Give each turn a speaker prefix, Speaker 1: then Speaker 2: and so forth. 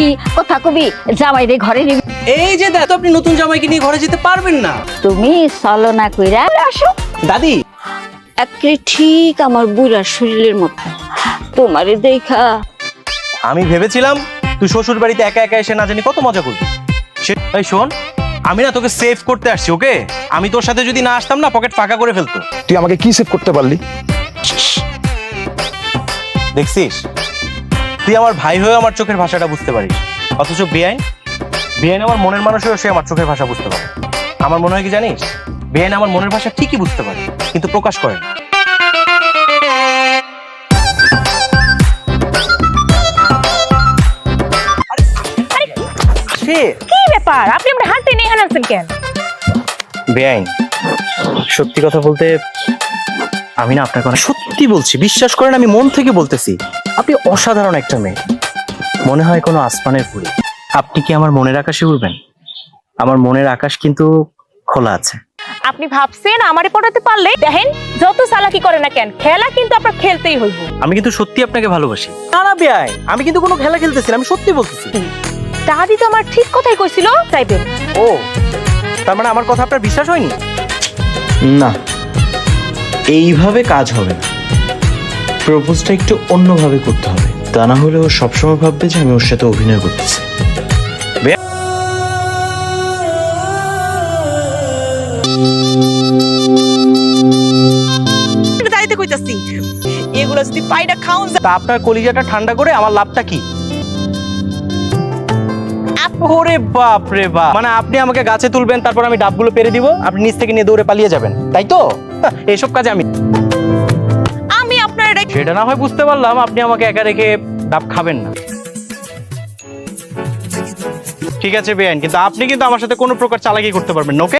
Speaker 1: কি কথা কবি জামাই রে ঘরে নিবি?
Speaker 2: এই যে দাদা, আপনি নতুন জামাইকে নিয়ে ঘরে যেতে পারবেন না।
Speaker 1: তুমি চলো না কইরা আসো।
Speaker 2: দাদি,
Speaker 1: একে ঠিক আমার বুড়ার শরীরের মতো তোমারে দেখা।
Speaker 2: আমি ভেবেছিলাম তুই শ্বশুর বাড়িতে একা একা এসে না জানি কত মজা করবি। এই শোন, আমি না তোকে সেভ করতে আসছি, ওকে? আমি তোর সাথে যদি না আসতাম না, পকেট ফাঁকা করে ফেলতো।
Speaker 3: তুই আমাকে কি সেভ করতে পারলি?
Speaker 2: দেখছিস, তুই আমার ভাই হয়ে আমার চোখের ভাষাটা বুঝতে পারিস, অথচ বেআইন আমার মনের মানুষেও সে আমার চোখের ভাষা বুঝতে পারে। আমার মনে হয় কি জানিস, বেআইন আমার মনের ভাষা ঠিকই বুঝতে পারে, কিন্তু প্রকাশ করে না।
Speaker 4: কি ব্যাপার, আপনি আমার হাতে নিয়ে হানাচ্ছেন কেন?
Speaker 2: বেআইন, সত্যি কথা বলতে আমি না আপনার কথা সত্যি বলছি, বিশ্বাস করেন, আমি মন থেকে বলতেছি। আপনি অসাধারণ একটা মেয়ে, মনে হয় কোনো আসমানের ফুল। আপনি কি আমার মনের আকাশে উড়বেন? আমার মনের আকাশ কিন্তু খোলা আছে।
Speaker 4: আপনি ভাবছেন আমারে পড়াতে পারলে দেখেন যত চালাকি করে না কেন, খেলা কিন্তু আপনার খেলতেই হইব।
Speaker 2: আমি কিন্তু সত্যি আপনাকে ভালোবাসি। না না বেআইন, আমি কিন্তু কোনো খেলা খেলতেছি না, আমি সত্যি বলতেছি।
Speaker 4: দাদি তো আমার ঠিক কথাই কইছিল চাইবেন।
Speaker 2: ও, তার মানে আমার কথা আপনার বিশ্বাস হয়নি?
Speaker 5: না, এইভাবে কাজ হবে না। প্রপোজটা একটু অন্যভাবে করতে হবে, তা না হলে ও সবসময় ভাববে যে আমি ওর সাথে অভিনয় করতেছি।
Speaker 4: দাদিতে কইতাছি এগুলো যদি পাইডা খাউন
Speaker 2: তা আপনার কলিজাটা ঠান্ডা করে আমার লাভটা কি? ওরে বাপ রে বাপ, মানে আপনি আমাকে গাছে তুলবেন, তারপর আমি ডাবগুলো পেরে দিব, আপনি নিচ থেকে নিয়ে দৌড়ে পালিয়ে যাবেন, তাই তো? এইসব কাজে আমি
Speaker 4: আপনার
Speaker 2: সেটা না হয় বুঝতে পারলাম, আপনি আমাকে একা রেখে ডাব খাবেন না। ঠিক আছে বেআইন, কিন্তু আপনি কিন্তু আমার সাথে কোনো প্রকার চালাকি করতে পারবেন না, ওকে?